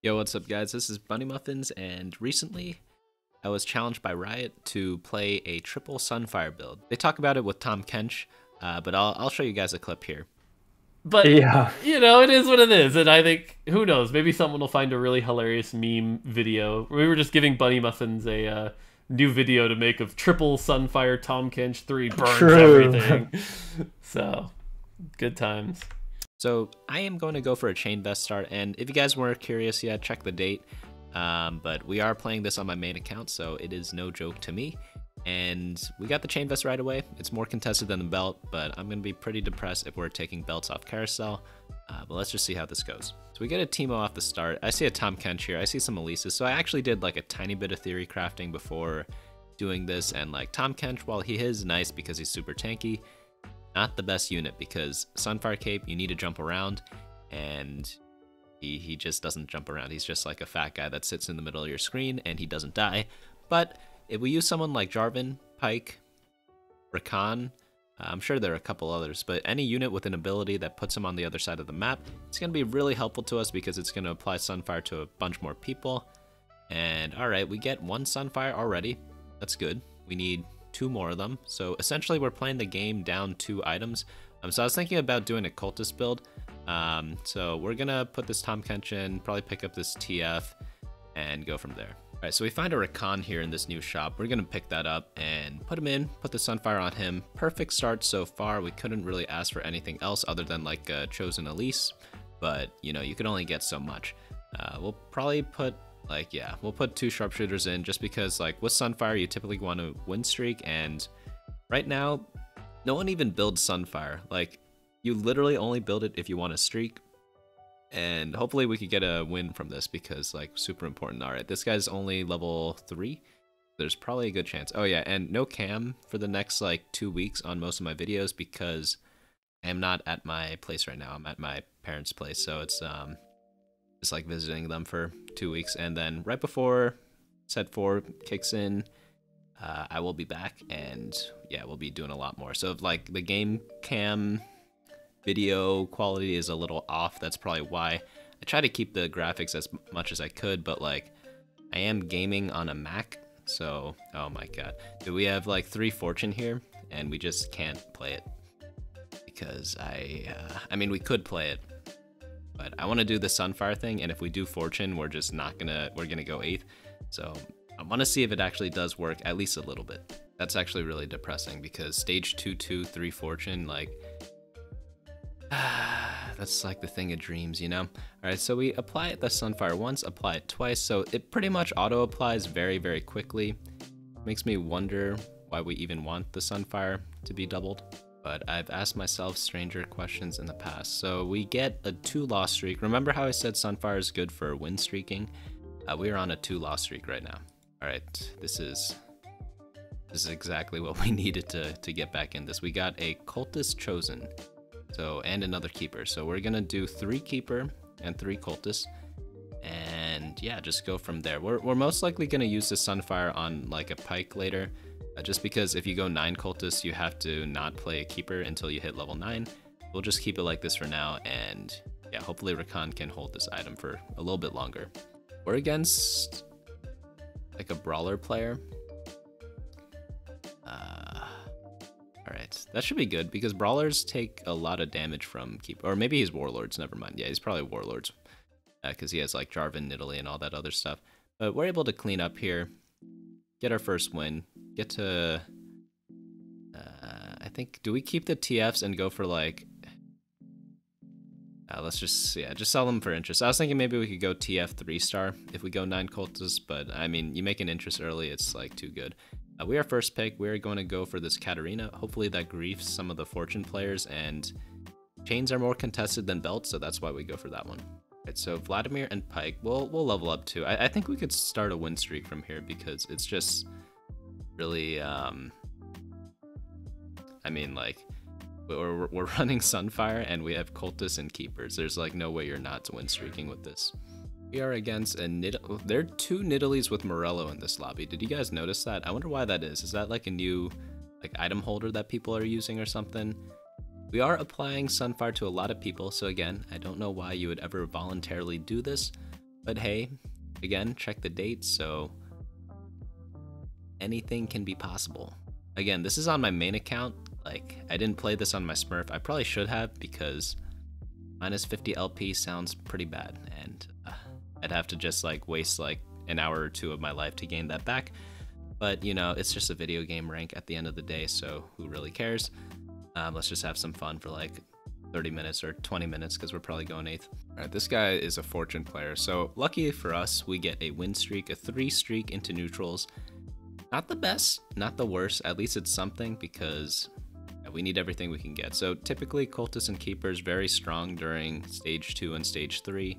Yo, what's up guys? This is Bunny Muffins, and recently I was challenged by Riot to play a triple sunfire build. They talk about it with Tom Kench, but I'll show you guys a clip here. But, Yeah. you know, it is what it is. And I think, who knows, maybe someone will find a really hilarious meme video. We were just giving Bunny Muffins a new video to make of triple Sunfire Tom Kench 3 burns everything. So, good times. So I am going to go for a chain vest start, and if you guys weren't curious yet, check the date. But we are playing this on my main account, so it is no joke to me. And we got the chain vest right away. It's more contested than the belt, but I'm going to be pretty depressed if we're taking belts off carousel. But let's just see how this goes. So we get a Teemo off the start. I see a Tom Kench here. I see some Elises. So I actually did like a tiny bit of theory crafting before doing this. And like Tom Kench, while he is nice because he's super tanky, not the best unit because Sunfire Cape, you need to jump around. And he just doesn't jump around. He's just like a fat guy that sits in the middle of your screen and he doesn't die. But if we use someone like Jarvan, Pyke, Rakan, I'm sure there are a couple others, but any unit with an ability that puts him on the other side of the map, it's going to be really helpful to us because it's going to apply Sunfire to a bunch more people. And alright, we get one Sunfire already. That's good. We need 2 more of them. So essentially we're playing the game down 2 items. So I was thinking about doing a cultist build. So we're going to put this Tom Kench in, probably pick up this TF, and go from there. Alright, so we find a Rakan here in this new shop. We're going to pick that up and put him in, put the Sunfire on him. Perfect start so far. We couldn't really ask for anything else other than like a chosen Elise, but you know, you can only get so much. We'll probably put we'll put 2 sharpshooters in just because like with Sunfire you typically want to win streak, and right now no one even builds Sunfire. Like you literally only build it if you want a streak. And hopefully we could get a win from this because like super important. All right, this guy's only level 3. There's probably a good chance. Oh yeah, and no cam for the next like 2 weeks on most of my videos because I am not at my place right now. I'm at my parents' place, so it's just like visiting them for 2 weeks, and then right before set 4 kicks in, I will be back, and yeah, we'll be doing a lot more. So if like the game cam video quality is a little off, that's probably why. I try to keep the graphics as much as I could, but like I am gaming on a Mac, so oh my god. Do we have like 3 fortune here and we just can't play it because I mean we could play it, but I want to do the Sunfire thing, and if we do fortune we're just not gonna, we're gonna go 8th. So I want to see if it actually does work at least a little bit. That's actually really depressing because stage 2, 3 fortune, like that's like the thing of dreams, you know? Alright, so we apply the Sunfire once, apply it twice, so it pretty much auto-applies very, very quickly. Makes me wonder why we even want the Sunfire to be doubled. But I've asked myself stranger questions in the past. So we get a 2-loss streak. Remember how I said Sunfire is good for win streaking? We are on a 2-loss streak right now. Alright, this is exactly what we needed to get back in this. We got a cultist chosen. So, and another keeper. So we're gonna do 3 keeper and 3 cultists, and yeah, just go from there. We're most likely gonna use the Sunfire on like a Pyke later, just because if you go 9 cultists, you have to not play a keeper until you hit level 9. We'll just keep it like this for now, and yeah, hopefully Rakan can hold this item for a little bit longer. We're against like a brawler player. Alright, that should be good because brawlers take a lot of damage from keeper. Or maybe he's warlords, never mind. Yeah, he's probably warlords because he has like Jarvan, Nidalee, and all that other stuff. But we're able to clean up here, get our first win, get to, I think, do we keep the TFs and go for like, let's just sell them for interest. I was thinking maybe we could go TF 3-star if we go 9 cultists, but I mean, you make an interest early, it's like too good. We are first pick. We're going to go for this Katarina. Hopefully that griefs some of the fortune players, and chains are more contested than belts, so that's why we go for that one. Right, so Vladimir and Pyke, we'll level up too. I think we could start a win streak from here because it's just really, I mean, like, we're running Sunfire and we have cultists and keepers. There's like no way you're not win streaking with this. We are against a there are 2 Nidalees with Morello in this lobby. Did you guys notice that? I wonder why that is. Is that like a new like item holder that people are using or something? We are applying Sunfire to a lot of people, so again, I don't know why you would ever voluntarily do this, But hey, again, check the date, so anything can be possible. Again, this is on my main account. Like, I didn't play this on my Smurf. I probably should have, because minus 50 LP sounds pretty bad, and I'd have to just like waste like an hour or two of my life to gain that back. But you know, it's just a video game rank at the end of the day, so who really cares? Let's just have some fun for like 30 minutes or 20 minutes, because we're probably going 8th. All right, this guy is a fortune player, so lucky for us, we get a win streak, a 3 streak into neutrals. Not the best, not the worst, at least it's something, because we need everything we can get. So typically cultists and keepers very strong during stage 2 and stage 3.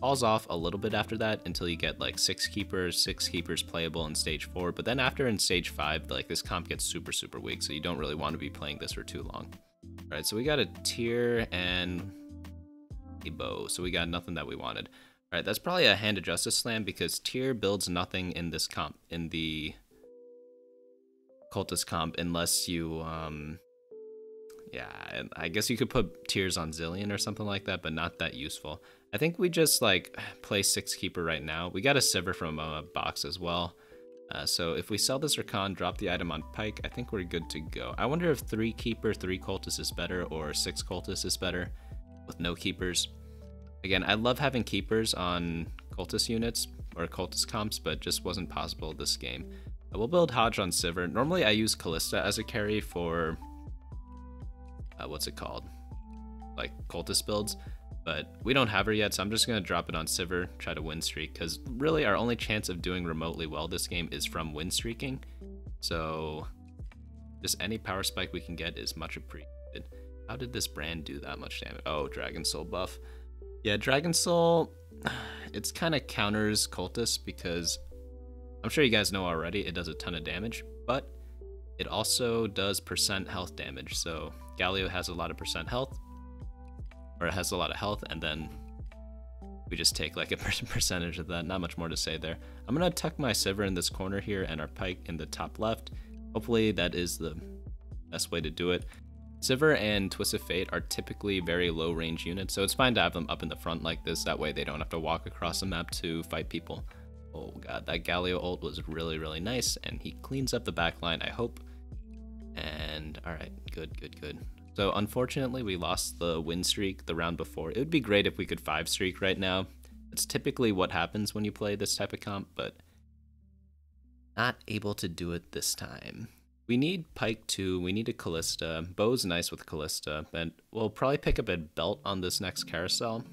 Falls off a little bit after that until you get like 6 keepers playable in stage 4. But then after in stage 5, like this comp gets super weak, so you don't really want to be playing this for too long. All right, so we got a tier and a bow, so we got nothing that we wanted. All right, that's probably a Hand of Justice slam, because tier builds nothing in this comp, in the cultist comp, unless you yeah, I guess you could put tiers on Zillion or something like that, but not that useful. I think we just like play 6 keeper right now. We got a Sivir from a box as well. So if we sell this Rakan, drop the item on Pike, I think we're good to go. I wonder if 3 keeper, 3 cultist is better, or 6 cultist is better with no keepers. Again, I love having keepers on cultist units or cultist comps, but just wasn't possible this game. We'll build Hodge on Sivir. Normally I use Callista as a carry for what's it called? Like cultist builds, but we don't have her yet, so I'm just gonna drop it on Sivir, try to win streak, because really our only chance of doing remotely well this game is from win streaking. So just any power spike we can get is much appreciated. How did this brand do that much damage? Oh, Dragon Soul buff. Yeah, Dragon Soul, it's kind of counters cultists, because I'm sure you guys know already it does a ton of damage, but it also does percent health damage. So Galio has a lot of percent health, or it has a lot of health, and then we just take like a percentage of that. Not much more to say there. I'm gonna tuck my Sivir in this corner here and our Pike in the top left. Hopefully that is the best way to do it. Sivir and Twisted Fate are typically very low range units, so it's fine to have them up in the front like this. That way they don't have to walk across the map to fight people. Oh god, that Galio ult was really nice, and he cleans up the backline, I hope. And alright, good. So unfortunately we lost the win streak the round before. It would be great if we could 5 streak right now. It's typically what happens when you play this type of comp, but not able to do it this time. We need Pike too, we need a Callista. Bow's nice with Callista, but we'll probably pick up a belt on this next carousel.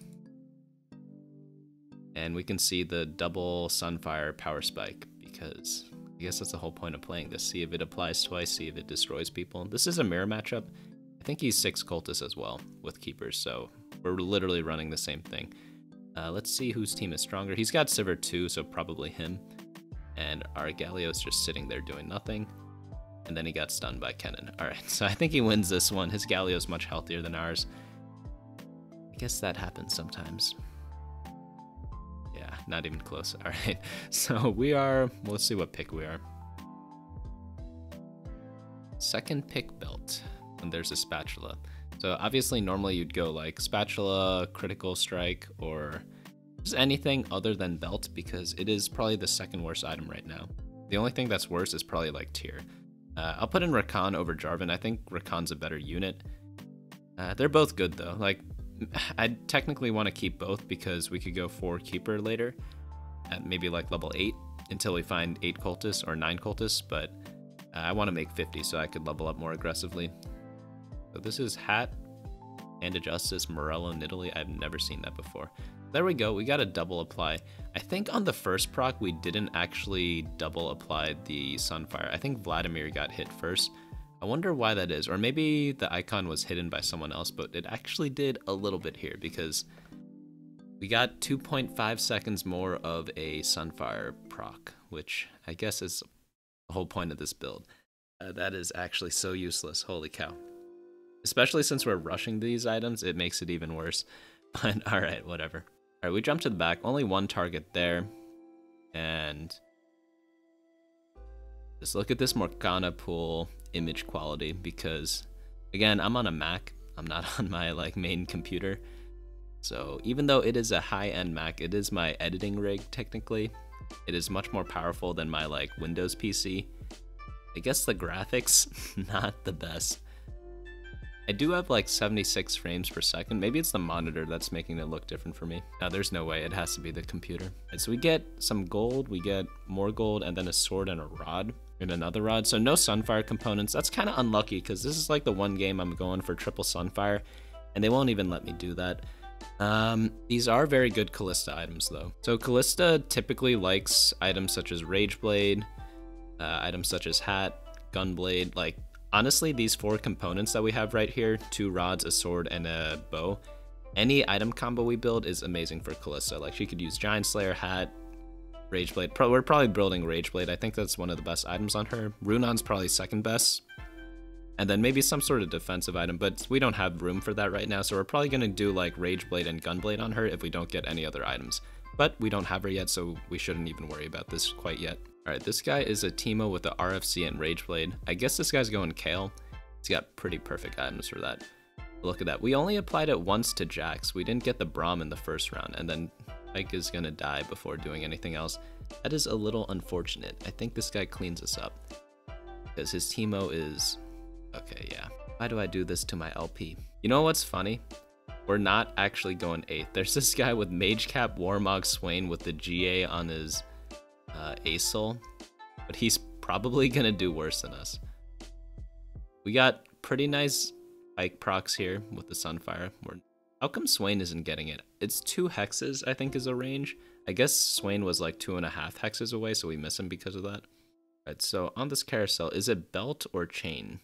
And we can see the double Sunfire power spike, because I guess that's the whole point of playing this. See if it applies twice, see if it destroys people. This is a mirror matchup. I think he's 6 cultists as well with keepers, so we're literally running the same thing. Let's see whose team is stronger. He's got Sivir too, so probably him. And our Galio's just sitting there doing nothing. And then he got stunned by Kennen. Alright, so I think he wins this one. His Galio's much healthier than ours. I guess that happens sometimes. Yeah, not even close. Alright, so we are, let's see what pick we are. Second pick belt, and there's a spatula. So obviously normally you'd go like spatula, critical strike, or just anything other than belt, because it is probably the second worst item right now. The only thing that's worse is probably like tier. I'll put in Rakan over Jarvan. I think Rakan's a better unit. They're both good though. Like, I technically want to keep both, because we could go 4 keeper later at maybe like level 8 until we find 8 cultists or 9 cultists, but I want to make 50 so I could level up more aggressively. So this is Hat, Hand of Justice, Morello, Nidalee. I've never seen that before. There we go, we got a double apply. I think on the first proc we didn't actually double apply the Sunfire. I think Vladimir got hit first. I wonder why that is, or maybe the icon was hidden by someone else, but it actually did a little bit here, because we got 2.5 seconds more of a Sunfire proc, which I guess is the whole point of this build. That is actually so useless, holy cow. Especially since we're rushing these items, it makes it even worse. But alright, whatever. Alright, we jump to the back, only 1 target there. And just look at this Morgana pool image quality, because again, I'm on a Mac, I'm not on my like main computer. So even though it is a high-end Mac, it is my editing rig technically. It is much more powerful than my like Windows PC. I guess the graphics, not the best. I do have like 76 frames per second. Maybe it's the monitor that's making it look different for me. No, there's no way. It has to be the computer. Right, so we get some gold, we get more gold, and then a sword and a rod, and another rod. So no sunfire components. That's kind of unlucky because this is like the one game I'm going for triple sunfire, and they won't even let me do that. These are very good Callista items though. So Callista typically likes items such as Rage Blade, items such as Hat, Gunblade, like honestly, these 4 components that we have right here, 2 rods, a sword, and a bow, any item combo we build is amazing for Callista. Like, she could use Giant Slayer, Hat, Rageblade. We're probably building Rageblade. I think that's one of the best items on her. Runon's probably second best. And then maybe some sort of defensive item, but we don't have room for that right now, so we're probably going to do, like, Rageblade and Gunblade on her if we don't get any other items. But we don't have her yet, so we shouldn't even worry about this quite yet. Alright, this guy is a Teemo with the RFC and Rageblade. I guess this guy's going Kale. He's got pretty perfect items for that. Look at that. We only applied it once to Jax. We didn't get the Braum in the first round, and then Pyke is gonna die before doing anything else. That is a little unfortunate. I think this guy cleans us up. Because his Teemo is... Okay, yeah. Why do I do this to my LP? You know what's funny? We're not actually going 8th. There's this guy with Mage Cap, Warmog, Swain with the GA on his... Acel, but he's probably gonna do worse than us. We got pretty nice Pyke procs here with the Sunfire. How come Swain isn't getting it? It's 2 hexes, I think, is a range. I guess Swain was like 2.5 hexes away, so we miss him because of that. Alright, so on this carousel, is it belt or chain?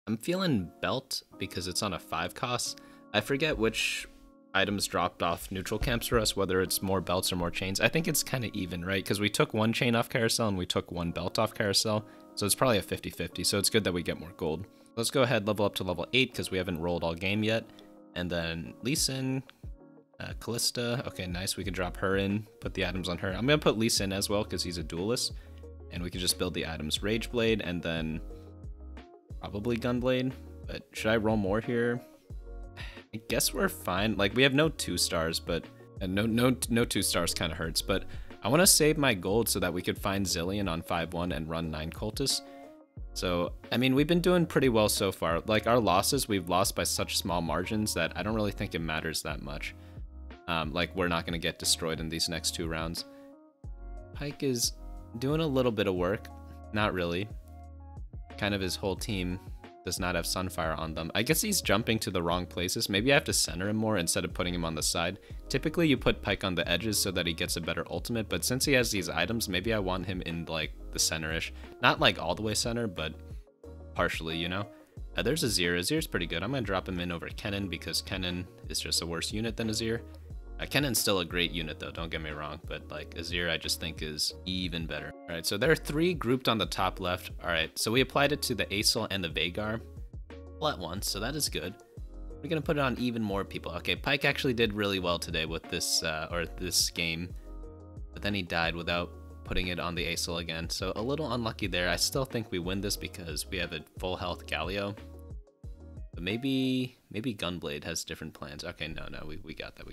I'm feeling belt because it's on a 5 cost. I forget which items dropped off neutral camps for us, whether it's more belts or more chains. I think it's kind of even, right? Because we took 1 chain off carousel and we took 1 belt off carousel, so it's probably a 50-50, so it's good that we get more gold. Let's go ahead, level up to level 8 because we haven't rolled all game yet. And then Lee Sin, Callista. Okay, nice. We can drop her in, put the items on her. I'm going to put Lee Sin as well because he's a duelist, and we can just build the items Rageblade and then probably Gunblade. But should I roll more here? I guess we're fine. Like, we have no 2 stars, but no 2 stars kind of hurts. But I want to save my gold so that we could find Zillion on 5-1 and run 9 cultists. So, I mean, we've been doing pretty well so far. Like, our losses, we've lost by such small margins that I don't really think it matters that much. Like, we're not going to get destroyed in these next 2 rounds. Pyke is doing a little bit of work. Not really. Kind of his whole team does not have Sunfire on them. I guess he's jumping to the wrong places. Maybe I have to center him more instead of putting him on the side. Typically you put Pyke on the edges so that he gets a better ultimate, but since he has these items, maybe I want him in like the center-ish. Not like all the way center, but partially, you know? There's Azir. Azir's pretty good. I'm gonna drop him in over Kennen because Kennen is just a worse unit than Azir. Kennen's still a great unit though, don't get me wrong, but like Azir I just think is even better. Alright, so there are 3 grouped on the top left. Alright, so we applied it to the Acel and the Veigar all at once, so that is good. We're gonna put it on even more people. Okay, Pyke actually did really well today with this, this game, but then he died without putting it on the Acel again, so a little unlucky there. I still think we win this because we have a full health Galio. But maybe Gunblade has different plans. Okay, no, we got that.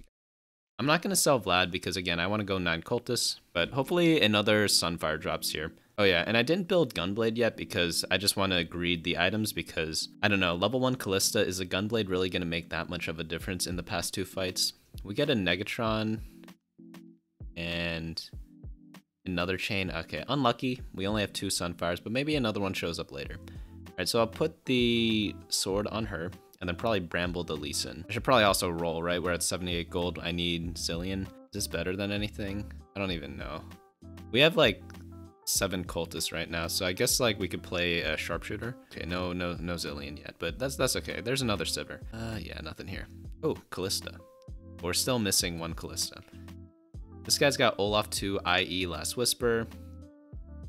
I'm not going to sell Vlad because, again, I want to go 9 cultists, but hopefully another Sunfire drops here. Oh yeah, and I didn't build Gunblade yet because I just want to greed the items because, I don't know, level 1 Callista, is a Gunblade really going to make that much of a difference in the past 2 fights? We get a Negatron and another chain. Okay, unlucky. We only have 2 Sunfires, but maybe another one shows up later. Alright, so I'll put the sword on her. And then probably Bramble the Lee Sin. I should probably also roll, right? We're at 78 gold. I need Zillion. Is this better than anything? I don't even know. We have like 7 cultists right now, so I guess like we could play a sharpshooter. Okay, no Zillion yet, but that's okay. There's another Sivir. Yeah, nothing here. Oh, Callista. We're still missing 1 Callista. This guy's got Olaf 2, IE, Last Whisper.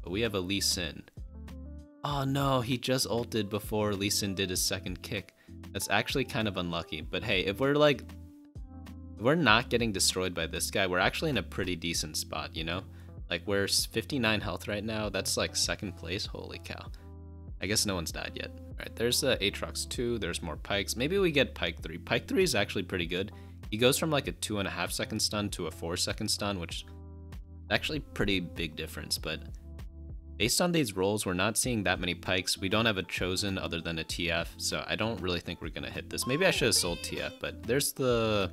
But we have a Lee Sin. Oh no, he just ulted before Lee Sin did his second kick. That's actually kind of unlucky, but hey, if we're not getting destroyed by this guy, we're actually in a pretty decent spot, you know? Like, we're 59 health right now, that's like 2nd place, holy cow. I guess no one's died yet. Alright, there's Aatrox 2, there's more Pykes. Maybe we get Pyke 3. Pyke 3 is actually pretty good. He goes from like a 2.5-second stun to a 4-second stun, which is actually pretty big difference. But based on these rolls, we're not seeing that many pikes. We don't have a chosen other than a TF, so I don't really think we're gonna hit this. Maybe I should have sold TF, but there's a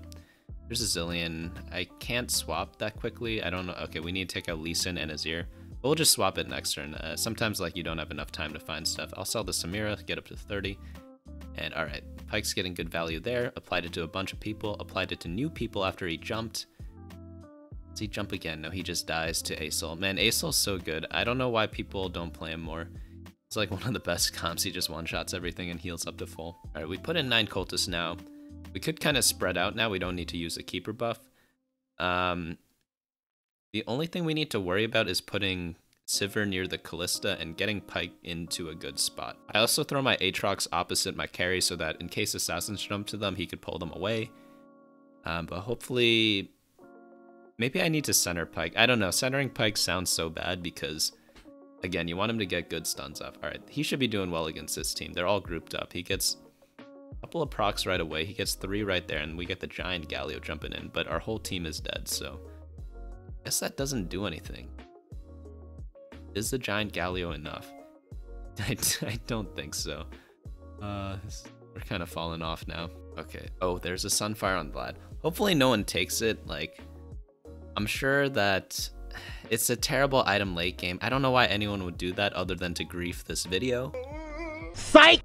Zillion. I can't swap that quickly. I don't know. Okay, we need to take out Lee Sin and Azir. But we'll just swap it next turn. Sometimes like you don't have enough time to find stuff. I'll sell the Samira, get up to 30. And alright, Pyke's getting good value there. Applied it to a bunch of people. Applied it to new people after he jumped. Does he jump again? No, he just dies to Asol. Man, Asol's so good. I don't know why people don't play him more. It's like one of the best comps. He just one-shots everything and heals up to full. Alright, we put in 9 cultists now. We could kind of spread out now. We don't need to use a keeper buff. The only thing we need to worry about is putting Sivir near the Callista and getting Pyke into a good spot. I also throw my Aatrox opposite my carry so that in case assassins jump to them, he could pull them away. But hopefully, maybe I need to center Pyke. I don't know. Centering Pyke sounds so bad because, again, you want him to get good stuns off. All right, he should be doing well against this team. They're all grouped up. He gets a couple of procs right away. He gets 3 right there, and we get the giant Galio jumping in. But our whole team is dead, so I guess that doesn't do anything. Is the giant Galio enough? I don't think so. We're kind of falling off now. Okay. Oh, there's a Sunfire on Vlad. Hopefully no one takes it. Like, I'm sure that it's a terrible item late game. I don't know why anyone would do that other than to grief this video. Psych!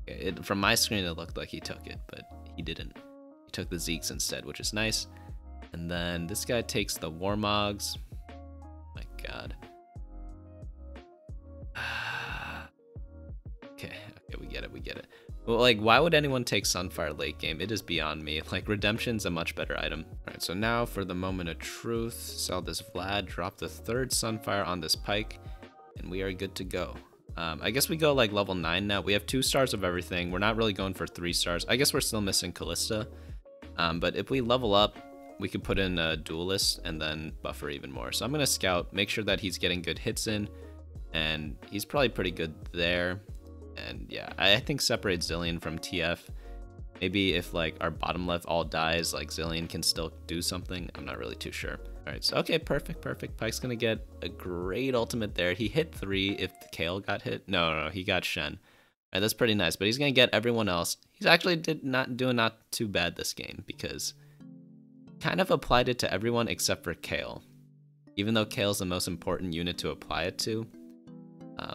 Okay, from my screen, it looked like he took it, but he didn't. He took the Zeeks instead, which is nice. And then this guy takes the Warmogs. My God. Okay, we get it. Well, like, why would anyone take Sunfire late game? It is beyond me. Like, Redemption's a much better item. Alright, so now for the moment of truth. Sell this Vlad, drop the 3rd Sunfire on this Pyke, and we are good to go. I guess we go like level 9 now. We have 2 stars of everything. We're not really going for 3 stars. I guess we're still missing Callista. But if we level up, we could put in a duelist and then buffer even more. So I'm going to scout, make sure that he's getting good hits in, and he's probably pretty good there. And yeah, I think separate Zillion from TF. Maybe if like our bottom left all dies, like Zillion can still do something. I'm not really too sure. All right, so okay, perfect. Pyke's gonna get a great ultimate there. He hit 3 if the Kale got hit. No, he got Shen. All right, that's pretty nice, but he's gonna get everyone else. He's actually doing not too bad this game because kind of applied it to everyone except for Kale. Even though Kale's the most important unit to apply it to.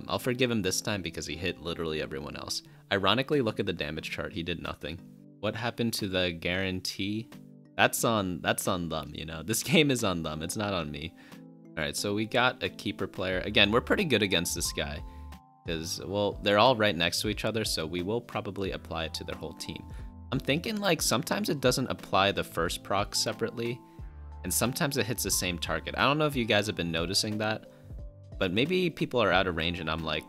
I'll forgive him this time because he hit literally everyone else. Ironically, look at the damage chart. He did nothing. What happened to the guarantee? That's on them, you know. This game is on them. It's not on me. All right, so we got a keeper player. Again, we're pretty good against this guy because, well, they're all right next to each other, so we will probably apply it to their whole team. I'm thinking like sometimes it doesn't apply the first proc separately, and sometimes it hits the same target. I don't know if you guys have been noticing that, but maybe people are out of range and I'm like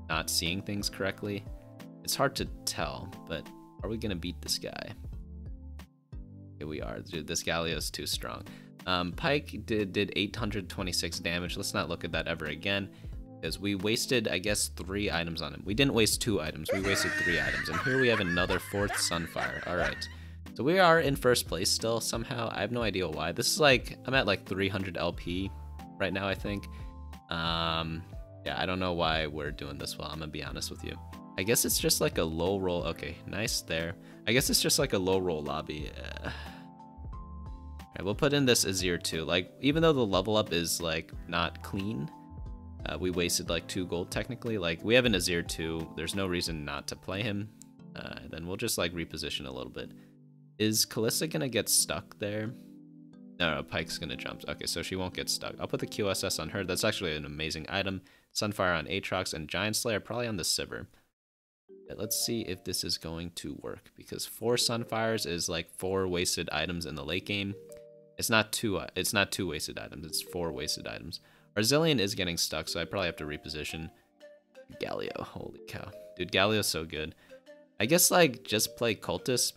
not seeing things correctly. It's hard to tell, but are we gonna beat this guy? Here we are. Dude, this Galio is too strong. Pyke did 826 damage. Let's not look at that ever again because we wasted, I guess, 3 items on him. We didn't waste 2 items. We wasted 3 items. And here we have another 4th Sunfire. All right. So we are in first place still somehow. I have no idea why. This is like, I'm at like 300 LP right now, I think. Yeah, I don't know why we're doing this well. I'm gonna be honest with you. I guess it's just like a low roll. Okay, nice there. I guess it's just like a low roll lobby. Alright, we'll put in this Azir too. Like, even though the level up is like not clean, we wasted like 2 gold technically. Like, we have an Azir too. There's no reason not to play him. Then we'll just like reposition a little bit. Is Callista gonna get stuck there? No, Pyke's gonna jump. Okay, so she won't get stuck. I'll put the QSS on her. That's actually an amazing item. Sunfire on Aatrox and Giant Slayer probably on the Sivir. Let's see if this is going to work because 4 Sunfires is like 4 wasted items in the late game. It's not 2 wasted items. It's 4 wasted items. Our Zillion is getting stuck, so I probably have to reposition. Galio, holy cow, dude, Galio's so good. I guess like just play Cultist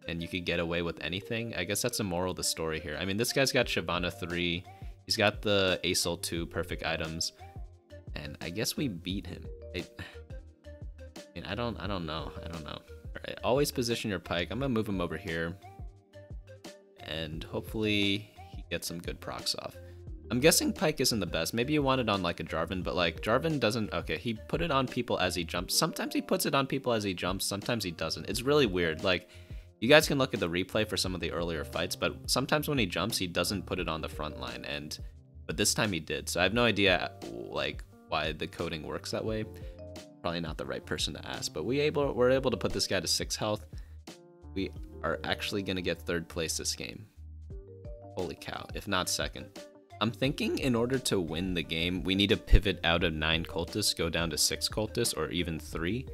and you could get away with anything. I guess that's the moral of the story here. I mean, this guy's got Shyvana 3. He's got the Asol 2 perfect items, and I guess we beat him. I don't know. All right, always position your Pyke. I'm gonna move him over here. and hopefully he gets some good procs off. I'm guessing Pike isn't the best. Maybe you want it on like a Jarvan, but like Jarvan doesn't. Okay, he put it on people as he jumps. Sometimes he puts it on people as he jumps. Sometimes he doesn't. It's really weird. Like, you guys can look at the replay for some of the earlier fights, but sometimes when he jumps, he doesn't put it on the front line. But this time he did. So I have no idea like why the coding works that way. Probably not the right person to ask, but we're able to put this guy to 6 health. We are actually gonna get 3rd place this game. Holy cow! If not 2nd. I'm thinking in order to win the game, we need to pivot out of 9 cultists, go down to 6 cultists, or even 3.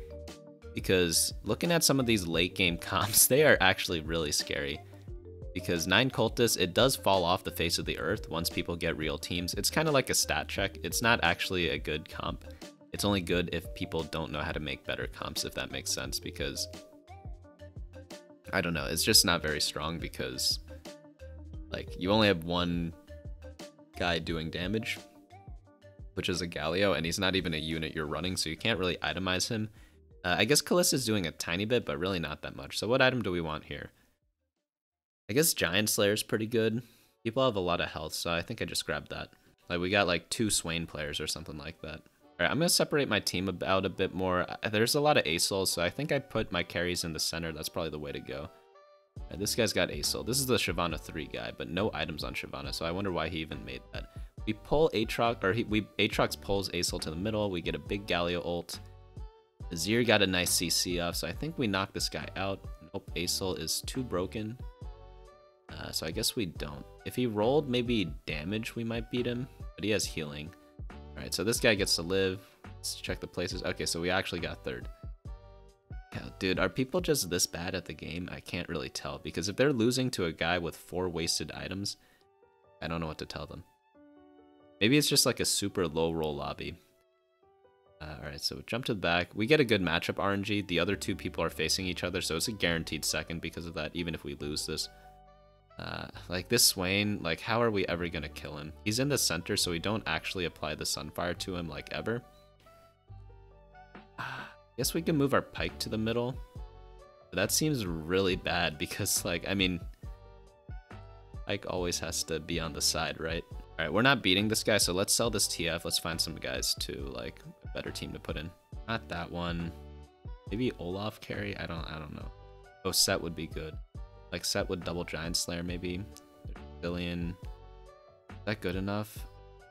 Because looking at some of these late game comps, they are actually really scary. Because 9 cultists, it does fall off the face of the earth once people get real teams. It's kind of like a stat check. It's not actually a good comp. It's only good if people don't know how to make better comps, if that makes sense. Because, I don't know, it's just not very strong because, like, you only have one guy doing damage, which is a Galio, and he's not even a unit you're running, so you can't really itemize him. I guess Kalista's doing a tiny bit, but really not that much. So what item do we want here? I guess Giant Slayer's pretty good. People have a lot of health, so I think I just grabbed that. Like, we got like 2 Swain players or something like that. Alright, I'm gonna separate my team out a bit more. There's a lot of ASOLs, so I think I put my carries in the center. That's probably the way to go. This guy's got ASOL. This is the Shyvana 3 guy, but no items on Shyvana, so I wonder why he even made that. We pull Aatrox, or Aatrox pulls ASOL to the middle. We get a big Galio ult. Azir got a nice CC off, so I think we knock this guy out. Nope, ASOL is too broken. So I guess we don't. If he rolled maybe damage, we might beat him, but he has healing. Alright, so this guy gets to live. Let's check the places. Okay, so we actually got 3rd. Yeah, dude, are people just this bad at the game? I can't really tell, because if they're losing to a guy with 4 wasted items, I don't know what to tell them. Maybe it's just like a super low roll lobby. Alright, so jump to the back. We get a good matchup RNG. The other 2 people are facing each other, so it's a guaranteed 2nd because of that, even if we lose this. Like this Swain, like how are we ever gonna kill him? He's in the center, so we don't actually apply the Sunfire to him like ever. Guess we can move our Pike to the middle. But that seems really bad because, like, I mean, Pike always has to be on the side, right? Alright, we're not beating this guy, so let's sell this TF. Let's find some guys to, like, a better team to put in. Not that one. Maybe Olaf carry? I don't know. Oh, Set would be good. Like, Set with double Giant Slayer, maybe. Billion. Is that good enough?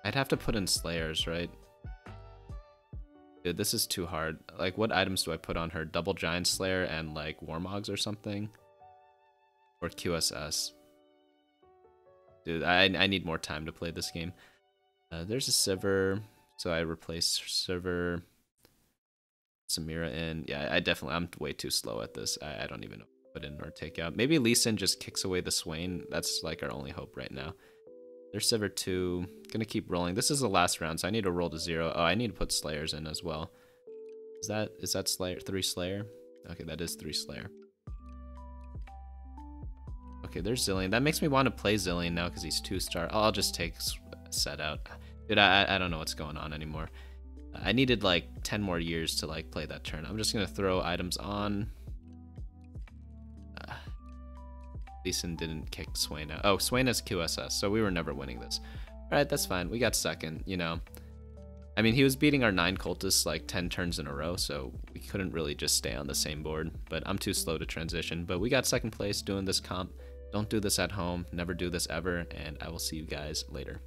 I'd have to put in Slayers, right? Dude, this is too hard. Like, what items do I put on her? Double Giant Slayer and, like, Warmogs or something? Or QSS? Dude, I need more time to play this game. There's a Sivir, so I replace Sivir. Samira in. Yeah, I'm way too slow at this. I don't even know what to put in or take out. Maybe Lee Sin just kicks away the Swain. That's like our only hope right now. There's Sivir 2. Gonna keep rolling. This is the last round, so I need to roll to 0. Oh, I need to put Slayers in as well. Is that Slayer? 3 Slayer? Okay, that is 3 Slayer. Okay, there's Zillion. That makes me want to play Zillion now because he's 2-star. I'll just take Set out. Dude, I don't know what's going on anymore. I needed like 10 more years to like play that turn. I'm just gonna throw items on. Lee Sin didn't kick Swain out. Oh, Swain has QSS, so we were never winning this. Alright, that's fine. We got 2nd, you know. I mean, he was beating our 9 cultists like 10 turns in a row, so we couldn't really just stay on the same board. But I'm too slow to transition. But we got 2nd place doing this comp. Don't do this at home. Never do this ever. And I will see you guys later.